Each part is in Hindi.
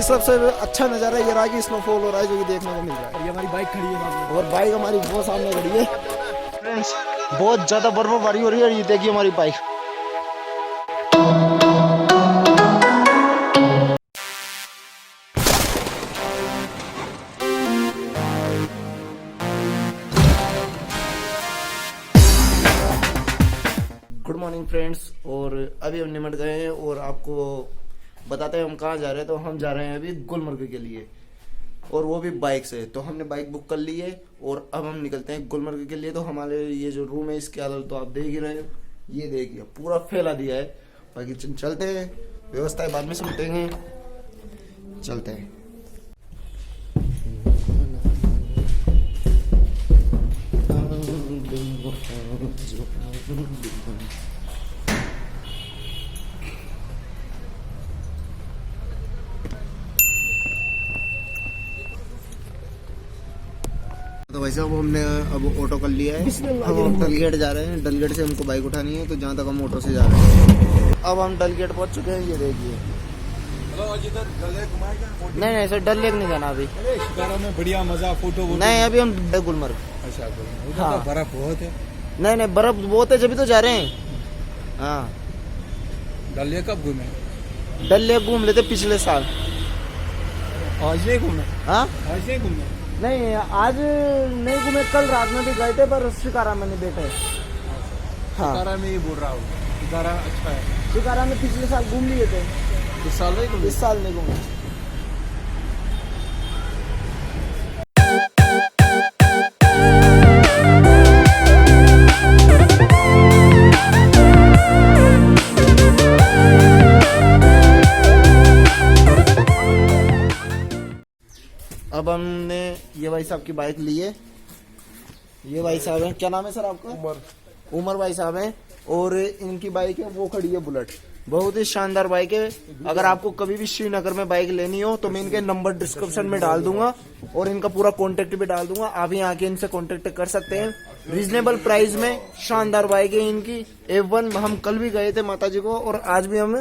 अभी सबसे अच्छा नज़ारा ये रहा कि स्नोफॉल हो रहा है जो कि देखने को मिल रहा है। ये हमारी बाइक खड़ी है और बाइक हमारी वो सामने खड़ी है। फ्रेंड्स बहुत ज़्यादा बर्फबारी हो रही है। ये देखिए हमारी बाइक। Good morning friends. और अभी हम निमट गए हैं और आपको बताते हैं हम कहाँ जा रहे हैं। तो हम जा रहे हैं अभी गुलमर्ग के लिए, और वो भी बाइक से। तो हमने बाइक बुक कर ली है और अब हम निकलते हैं गुलमर्ग के लिए। तो हमारे ये जो रूम है इसके हालत तो आप देख ही रहे हो, ये देखिए पूरा फैला दिया है। बाकी चलते हैं, व्यवस्थाएं बाद में सुनते हैं, चलते हैं। तो वैसे अब हमने अब ऑटो कर लिया है। हम डलगेट जा रहे हैं। डलगेट से हमको बाइक उठानी है, तो जहाँ तक हम ऑटो से जा रहे हैं। अब हम डलगेट पहुँच चुके हैं, ये देखिए। नहीं सर, डल लेक नहीं जाना अभी। शिकारा में बढ़िया मजा, फोटो नहीं अभी हम गुलमर्ग। अच्छा हाँ। बर्फ बहुत है। नहीं बर्फ बहुत है, जब तो जा रहे हैं। हाँ डल लेक कब घूमे? डल लेक घूम लेते पिछले साल। आज नहीं घूमे? हाँ आज नहीं घूमे? नहीं आज नहीं घूमे, कल रात में भी गए थे पर शिकारा में नहीं बैठे। हाँ शिकारा में ही बोल रहा हूँ, शिकारा अच्छा है। शिकारा में पिछले साल घूम लिए थे, इस साल नहीं घूमे? इस साल नहीं घूमे। अब हमने ये भाई साहब की बाइक ली है। ये भाई साहब हैं, क्या नाम है सर आपका? उमर भाई साहब हैं। और इनकी बाइक है वो खड़ी है बुलेट, बहुत ही शानदार बाइक है। अगर आपको कभी भी श्रीनगर में बाइक लेनी हो तो मैं इनके नंबर डिस्क्रिप्शन में डाल दूंगा और इनका पूरा कॉन्टेक्ट भी डाल दूंगा। आप यहाँ आके इनसे कॉन्टेक्ट कर सकते हैं। रीजनेबल प्राइस में शानदार बाइक है इनकी F1। हम कल भी गए थे माता जी को, और आज भी हम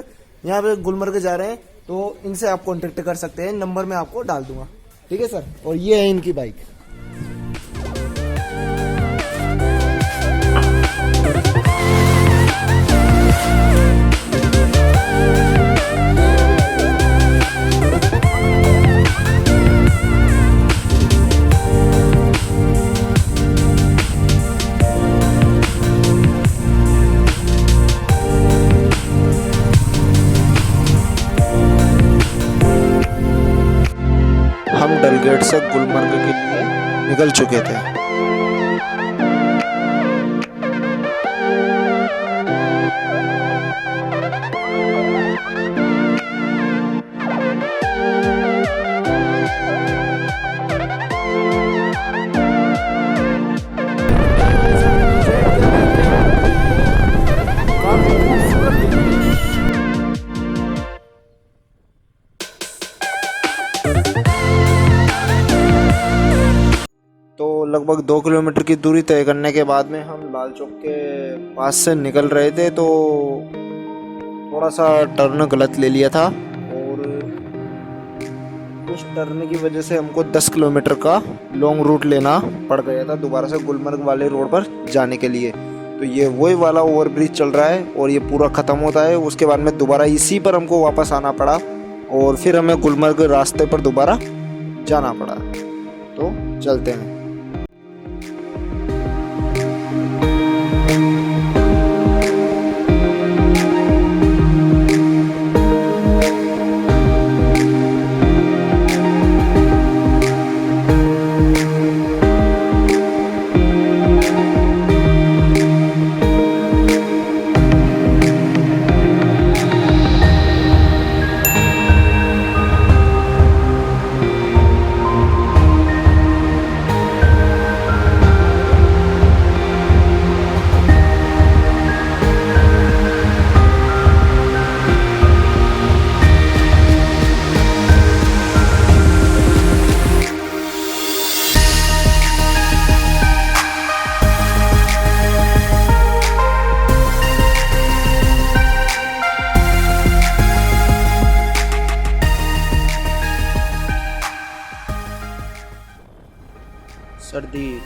यहाँ पे गुलमर्ग जा रहे हैं। तो इनसे आप कॉन्टेक्ट कर सकते हैं, नंबर मैं आपको डाल दूंगा। ठीक है सर। और ये है इनकी बाइक। हम डलगेट से गुलमर्ग के लिए निकल चुके थे। तो लगभग 2 किलोमीटर की दूरी तय करने के बाद में हम लाल चौक के पास से निकल रहे थे, तो थोड़ा सा टर्न गलत ले लिया था और उस टर्न की वजह से हमको 10 किलोमीटर का लॉन्ग रूट लेना पड़ गया था दोबारा से गुलमर्ग वाले रोड पर जाने के लिए। तो ये वही वाला ओवरब्रिज चल रहा है और ये पूरा ख़त्म होता है। उसके बाद में दोबारा इसी पर हमको वापस आना पड़ा और फिर हमें गुलमर्ग रास्ते पर दोबारा जाना पड़ा। तो चलते हैं।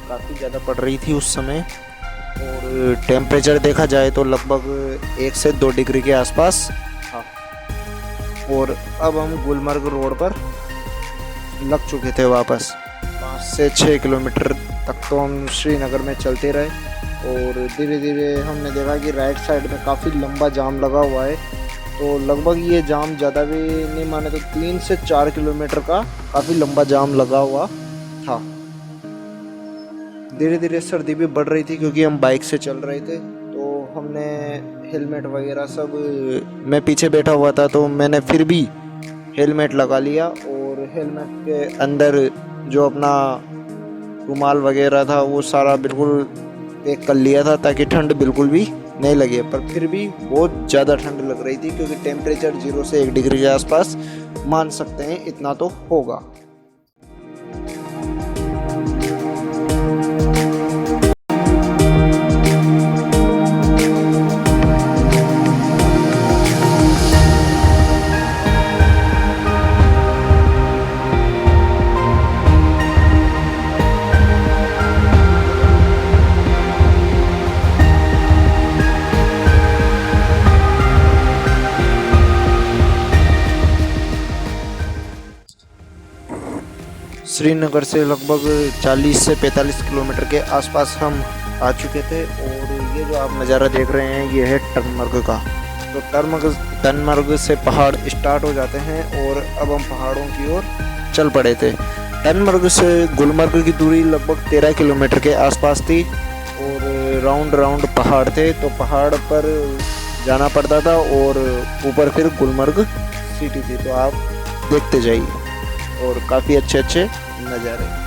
काफ़ी ज़्यादा पड़ रही थी उस समय, और टेम्परेचर देखा जाए तो लगभग 1 से 2 डिग्री के आसपास था। और अब हम गुलमर्ग रोड पर लग चुके थे वापस। 5 से 6 किलोमीटर तक तो हम श्रीनगर में चलते रहे, और धीरे धीरे हमने देखा कि राइट साइड में काफ़ी लंबा जाम लगा हुआ है। तो लगभग ये जाम ज़्यादा भी नहीं माने तो 3 से 4 किलोमीटर का काफ़ी लंबा जाम लगा हुआ था। धीरे धीरे सर्दी भी बढ़ रही थी क्योंकि हम बाइक से चल रहे थे, तो हमने हेलमेट वगैरह सब, मैं पीछे बैठा हुआ था तो मैंने फिर भी हेलमेट लगा लिया, और हेलमेट के अंदर जो अपना रुमाल वगैरह था वो सारा बिल्कुल पैक कर लिया था ताकि ठंड बिल्कुल भी नहीं लगे। पर फिर भी बहुत ज़्यादा ठंड लग रही थी क्योंकि टेम्परेचर 0 से 1 डिग्री के आसपास मान सकते हैं, इतना तो होगा। श्रीनगर से लगभग 40 से 45 किलोमीटर के आसपास हम आ चुके थे, और ये जो आप नज़ारा देख रहे हैं ये है टनमर्ग का। तो टनमर्ग से पहाड़ स्टार्ट हो जाते हैं, और अब हम पहाड़ों की ओर चल पड़े थे। टनमर्ग से गुलमर्ग की दूरी लगभग 13 किलोमीटर के आसपास थी, और राउंड पहाड़ थे, तो पहाड़ पर जाना पड़ता था, और ऊपर फिर गुलमर्ग सिटी थी। तो आप देखते जाइए, और काफ़ी अच्छे नज़ारे।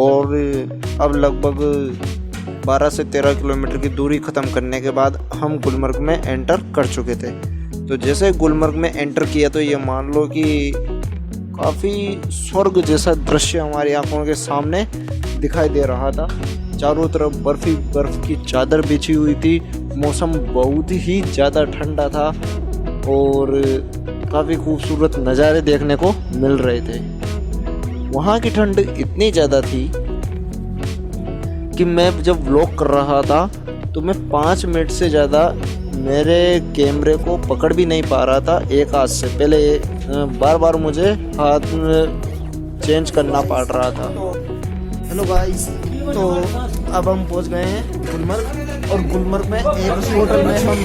और अब लगभग 12 से 13 किलोमीटर की दूरी ख़त्म करने के बाद हम गुलमर्ग में एंटर कर चुके थे। तो जैसे गुलमर्ग में एंटर किया तो ये मान लो कि काफ़ी स्वर्ग जैसा दृश्य हमारी आंखों के सामने दिखाई दे रहा था। चारों तरफ बर्फ़ की चादर बिछी हुई थी, मौसम बहुत ही ज़्यादा ठंडा था, और काफ़ी खूबसूरत नज़ारे देखने को मिल रहे थे। वहाँ की ठंड इतनी ज़्यादा थी कि मैं जब व्लॉग कर रहा था तो मैं 5 मिनट से ज़्यादा मेरे कैमरे को पकड़ भी नहीं पा रहा था एक हाथ से। पहले बार बार मुझे हाथ चेंज करना पड़ रहा था। हेलो गाइस, तो अब हम पहुंच गए हैं गुलमर्ग, और गुलमर्ग में एक होटल में हम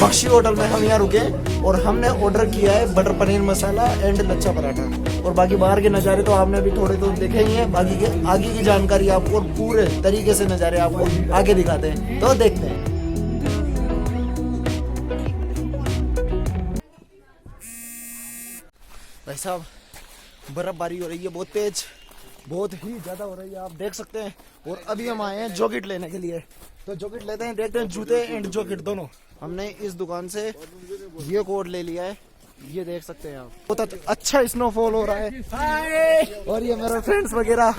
बख्शी होटल में हम यहाँ रुके, और हमने ऑर्डर किया है बटर पनीर मसाला एंड लच्छा पराठा। और बाकी बाहर के नज़ारे तो आपने अभी थोड़े तो देखे ही हैं, बाकी के आगे की जानकारी आपको और पूरे तरीके से नज़ारे आपको आगे दिखाते हैं, तो देखते हैं। भाई साहब, बर्फबारी हो रही है बहुत तेज, बहुत ही ज़्यादा हो रही है, आप देख सकते हैं। और अभी हम आए हैं जॉकेट लेने के लिए, तो जॉकेट लेते हैं, देखते हैं जूते एंड जॉकेट दोनों। हमने इस दुकान से ये कोट ले लिया है, ये देख सकते हैं आप। बहुत अच्छा स्नोफॉल हो रहा है, और ये मेरे फ्रेंड्स वगैरह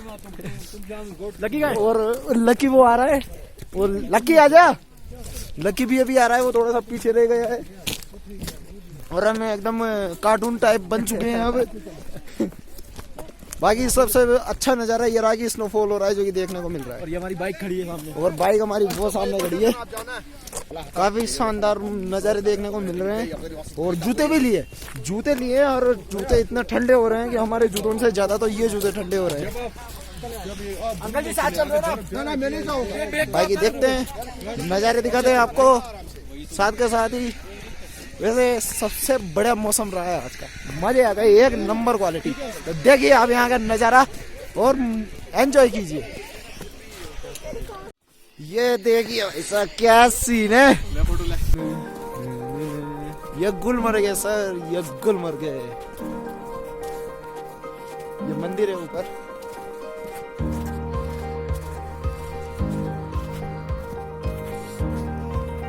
लकी का, और लकी वो आ रहा है, और लकी आजा, लकी भी अभी आ रहा है, वो थोड़ा सा पीछे रह गया है। और हम एकदम कार्टून टाइप बन चुके हैं अब। बाकी सबसे अच्छा नज़ारा ये रहा कि स्नोफॉल हो रहा है जो कि देखने को मिल रहा है। और ये हमारी बाइक खड़ी है सामने, और बाइक हमारी वो सामने खड़ी है। काफी शानदार नज़ारे देखने को मिल रहे हैं। और जूते भी लिए, और जूते इतना ठंडे हो रहे हैं कि हमारे जूतों से ज्यादा तो ये जूते ठंडे हो रहे हैं। अंकल जी साथ चल रहे ना, मैं नहीं जाऊंगा। बाकी देखते हैं, नज़ारे दिखाते हैं आपको साथ के साथ ही। वैसे सबसे बड़ा मौसम रहा है आज का, मजे आ गए, एक नंबर क्वालिटी। तो देखिए आप यहाँ का नज़ारा और एंजॉय कीजिए। ये देखिए ऐसा क्या सीन है। ये गुलमर्ग है सर, ये गुलमर्ग है। ये मंदिर है ऊपर।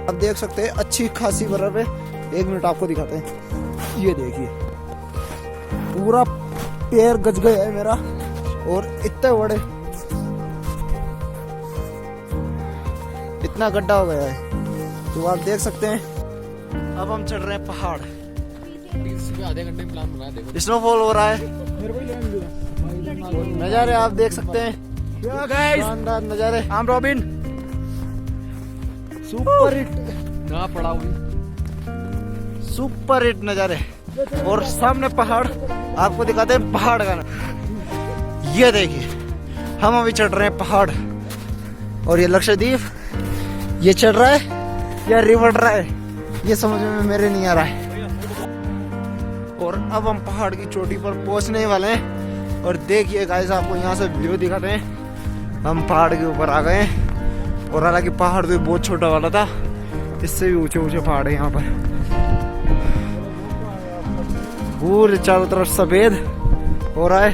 आप देख सकते हैं अच्छी खासी बर्फ है। एक मिनट आपको दिखाते हैं। ये देखिए पूरा पैर गज गया है मेरा, और इतने बड़े, इतना गड्ढा हो गया है तो आप देख सकते हैं। अब हम चढ़ रहे हैं पहाड़। आधे घंटे में प्लान बना देखो। स्नोफॉल हो रहा है, नज़ारे आप देख सकते हैं, शानदार नज़ारे। आम रॉबिन सुपर हिट, ना पड़ा हुई, सुपर हिट नज़ारे। और सामने पहाड़ आपको दिखाते हैं, पहाड़ का ये देखिए। हम अभी चढ़ रहे हैं पहाड़, और ये लक्षद्वीप ये चढ़ रहा है या रिवर रहा है ये समझ में मेरे नहीं आ रहा है। और अब हम पहाड़ की चोटी पर पहुंचने वाले हैं। और देखिए गाइस, आपको यहाँ से व्यू दिखाते हैं। हम पहाड़ के ऊपर आ गए हैं, और हालांकि पहाड़ तो बहुत छोटा वाला था, इससे भी ऊंचे ऊंचे पहाड़ है यहाँ पर। पूरे चारों तरफ सफेद हो रहा है,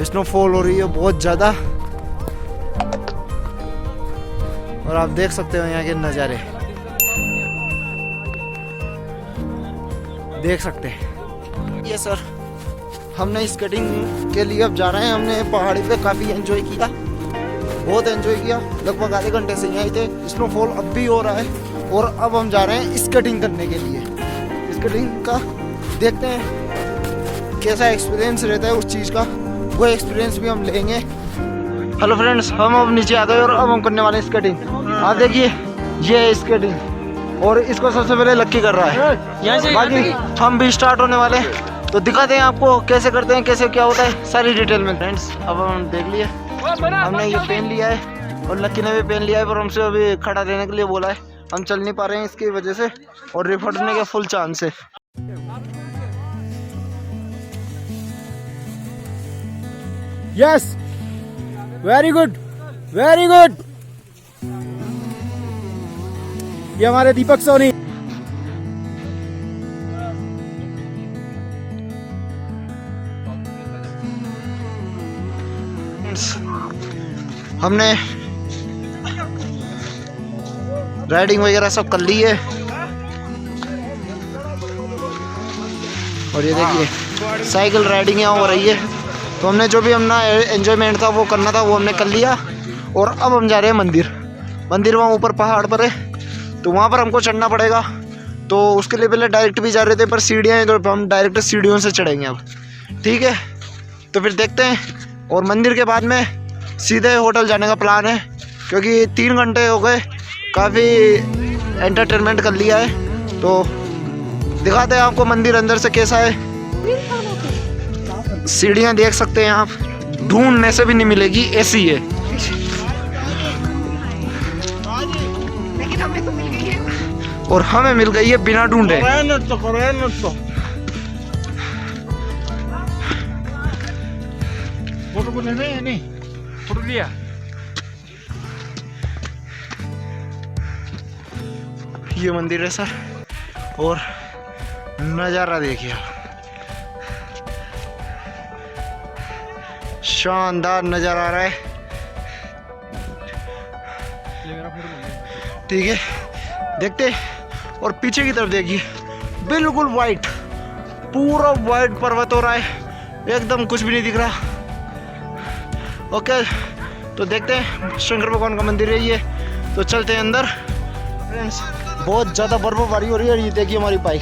स्नोफॉल हो रही है बहुत ज्यादा। और आप देख सकते हो यहाँ के नज़ारे, देख सकते हैं। ये सर, हमने स्केटिंग के लिए अब जा रहे हैं। हमने पहाड़ी पे काफ़ी एंजॉय किया, बहुत एंजॉय किया। लगभग आधे घंटे से यहीं थे। स्नोफॉल अब भी हो रहा है, और अब हम जा रहे हैं स्केटिंग करने के लिए। स्केटिंग का देखते हैं कैसा एक्सपीरियंस रहता है उस चीज़ का, वो एक्सपीरियंस भी हम लेंगे। हेलो फ्रेंड्स, हम अब नीचे आ गए और अब हम करने वाले हैं स्केटिंग। आप देखिए ये है स्केटिंग, और इसको सबसे पहले लक्की कर रहा है। बाकी हम भी स्टार्ट होने वाले हैं, तो दिखाते हैं आपको कैसे करते हैं, कैसे क्या होता है, सारी डिटेल में। फ्रेंड्स अब हम देख लिए, हमने ये पेन लिया है और लक्की ने भी पेन लिया है, पर हमसे अभी खड़ा रहने के लिए बोला है। हम चल नहीं पा रहे हैं इसकी वजह से, और रिफटने के फुल चांस है। Yes, very good, very good. ये हमारे दीपक सोनी। हमने राइडिंग वगैरह सब कर ली है, और ये देखिए साइकिल राइडिंग यहाँ हो रही है। तो हमने जो भी अपना एंजॉयमेंट था वो करना था, वो हमने कर लिया। और अब हम जा रहे हैं मंदिर। मंदिर वहाँ ऊपर पहाड़ पर है, तो वहाँ पर हमको चढ़ना पड़ेगा। तो उसके लिए पहले डायरेक्ट भी जा रहे थे, पर सीढ़ियाँ हैं तो हम डायरेक्ट सीढ़ियों से चढ़ेंगे अब। ठीक है, तो फिर देखते हैं। और मंदिर के बाद में सीधे होटल जाने का प्लान है, क्योंकि 3 घंटे हो गए, काफ़ी एंटरटेनमेंट कर लिया है। तो दिखाते हैं आपको मंदिर अंदर से कैसा है। सीढ़ियाँ देख सकते हैं आप, ढूंढने से भी नहीं मिलेगी, ऐसी है। और हमें मिल गई है बिना ढूंढे। ये मंदिर है सर, और नज़ारा देखिए, शानदार नज़ारा आ रहा है। ठीक है, देखते। और पीछे की तरफ देखिए, बिल्कुल वाइट, पूरा वाइट पर्वत हो रहा है, एकदम कुछ भी नहीं दिख रहा। ओके, तो देखते हैं। शंकर भगवान का मंदिर है ये, तो चलते हैं अंदर। फ्रेंड्स बहुत ज़्यादा बर्फबारी हो रही है। ये देखिए हमारी बाइक,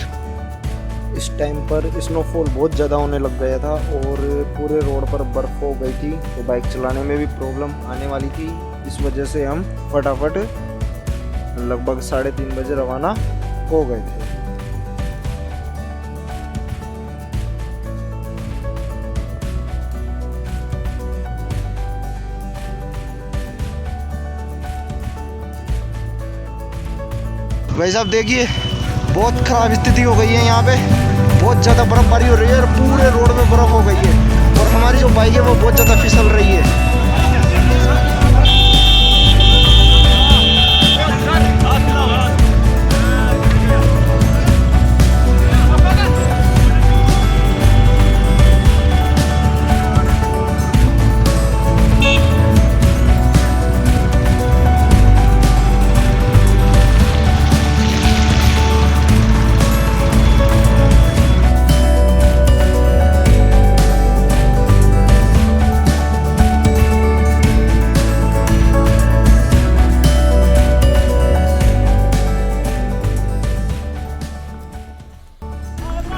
इस टाइम पर स्नोफॉल बहुत ज़्यादा होने लग गया था और पूरे रोड पर बर्फ़ हो गई थी, तो बाइक चलाने में भी प्रॉब्लम आने वाली थी। इस वजह से हम फटाफट लगभग 3:30 बजे रवाना हो गए थे। भाई साहब देखिए, बहुत ख़राब स्थिति हो गई है यहाँ पे, बहुत ज़्यादा बर्फबारी हो रही है और पूरे रोड में बर्फ़ हो गई है और हमारी जो बाइक है वो बहुत ज़्यादा फिसल रही है।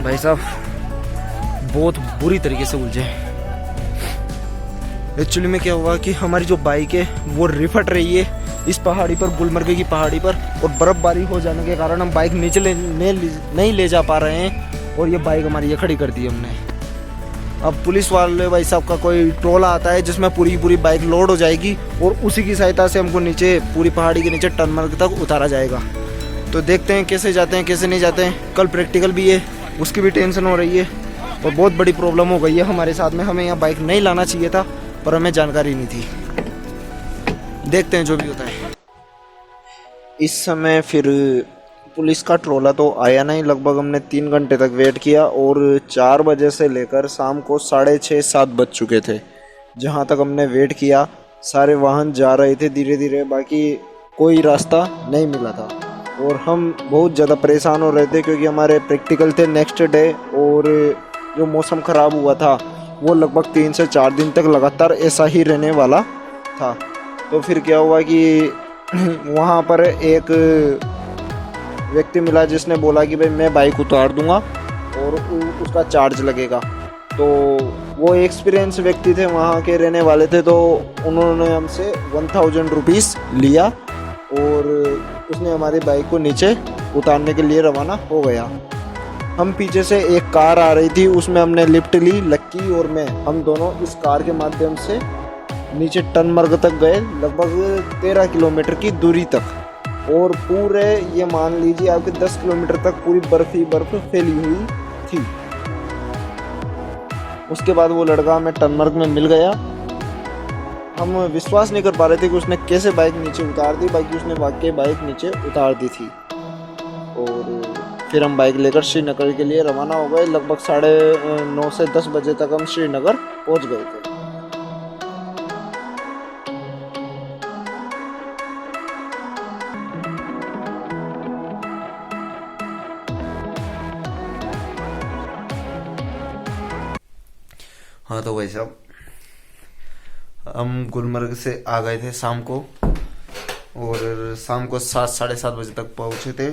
भाई साहब बहुत बुरी तरीके से उलझे। एक्चुअली में क्या हुआ कि हमारी जो बाइक है वो रिफट रही है इस पहाड़ी पर, गुलमर्ग की पहाड़ी पर, और बर्फबारी हो जाने के कारण हम बाइक नीचे नहीं ले जा पा रहे हैं और ये बाइक हमारी ये खड़ी कर दी हमने। अब पुलिस वाले भाई साहब का कोई टोला आता है जिसमें पूरी बाइक लोड हो जाएगी और उसी की सहायता से हमको नीचे पूरी पहाड़ी के नीचे टनमर्ग तक उतारा जाएगा। तो देखते हैं कैसे जाते हैं कैसे नहीं जाते हैं। कल प्रैक्टिकल भी है, उसकी भी टेंशन हो रही है और बहुत बड़ी प्रॉब्लम हो गई है हमारे साथ में। हमें यहाँ बाइक नहीं लाना चाहिए था पर हमें जानकारी नहीं थी। देखते हैं जो भी होता है। इस समय फिर पुलिस का ट्रोला तो आया नहीं। लगभग हमने 3 घंटे तक वेट किया और 4 बजे से लेकर शाम को 6:30-7 बज चुके थे। जहाँ तक हमने वेट किया सारे वाहन जा रहे थे धीरे धीरे, बाकी कोई रास्ता नहीं मिला था और हम बहुत ज़्यादा परेशान हो रहे थे क्योंकि हमारे प्रैक्टिकल थे नेक्स्ट डे और जो मौसम ख़राब हुआ था वो लगभग 3 से 4 दिन तक लगातार ऐसा ही रहने वाला था। तो फिर क्या हुआ कि वहाँ पर एक व्यक्ति मिला जिसने बोला कि भाई मैं बाइक उतार दूंगा और उसका चार्ज लगेगा। तो वो एक्सपीरियंस व्यक्ति थे, वहाँ के रहने वाले थे, तो उन्होंने हमसे 1000 रुपीज़ लिया और उसने हमारी बाइक को नीचे उतारने के लिए रवाना हो गया। हम पीछे से एक कार आ रही थी, उसमें हमने लिफ्ट ली, लक्की और मैं, हम दोनों इस कार के माध्यम से नीचे टनमर्ग तक गए, लगभग 13 किलोमीटर की दूरी तक। और पूरे ये मान लीजिए आपके 10 किलोमीटर तक पूरी बर्फ ही बर्फ फैली हुई थी। उसके बाद वो लड़का हमें टनमर्ग में मिल गया। हम विश्वास नहीं कर पा रहे थे कि उसने कैसे बाइक नीचे उतार दी, बाकी उसने वाकई बाइक नीचे उतार दी थी। और फिर हम बाइक लेकर श्रीनगर के लिए रवाना हो गए। लगभग 9:30 से 10 बजे तक हम श्रीनगर पहुंच गए थे। हाँ तो भाई साहब हम गुलमर्ग से आ गए थे शाम को और शाम को 7-7:30 बजे तक पहुंचे थे।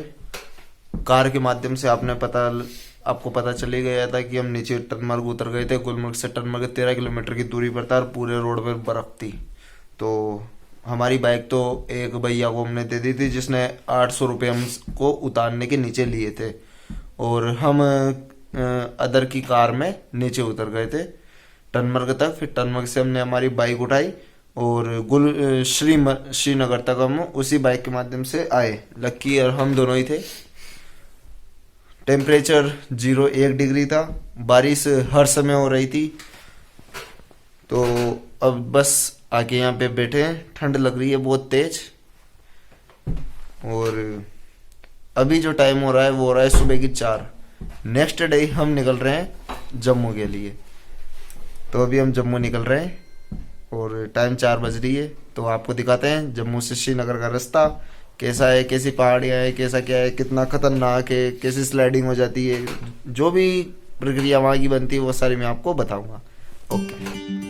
कार के माध्यम से आपको पता चल ही गया था कि हम नीचे टनमर्ग उतर गए थे। गुलमर्ग से टनमर्ग 13 किलोमीटर की दूरी पर था और पूरे रोड पर बर्फ थी। तो हमारी बाइक तो एक भैया को हमने दे दी थी जिसने 800 रुपये हमको उतारने के नीचे लिए थे और हम अदर की कार में नीचे उतर गए थे टनमर्ग तक। फिर टनमर्ग से हमने हमारी बाइक उठाई और श्रीनगर तक हम उसी बाइक के माध्यम से आए। लक्की और हम दोनों ही थे। टेम्परेचर 0-1 डिग्री था, बारिश हर समय हो रही थी। तो अब बस आके यहाँ पे बैठे हैं, ठंड लग रही है बहुत तेज। और अभी जो टाइम हो रहा है वो हो रहा है सुबह की 4। नेक्स्ट डे हम निकल रहे हैं जम्मू के लिए। तो अभी हम जम्मू निकल रहे हैं और टाइम 4 बज रही है। तो आपको दिखाते हैं जम्मू से श्रीनगर का रास्ता कैसा है, कैसी पहाड़ियाँ है, कैसा क्या है, कितना खतरनाक है, कैसी स्लाइडिंग हो जाती है, जो भी प्रक्रिया वहाँ की बनती है वो सारी मैं आपको बताऊंगा। ओके।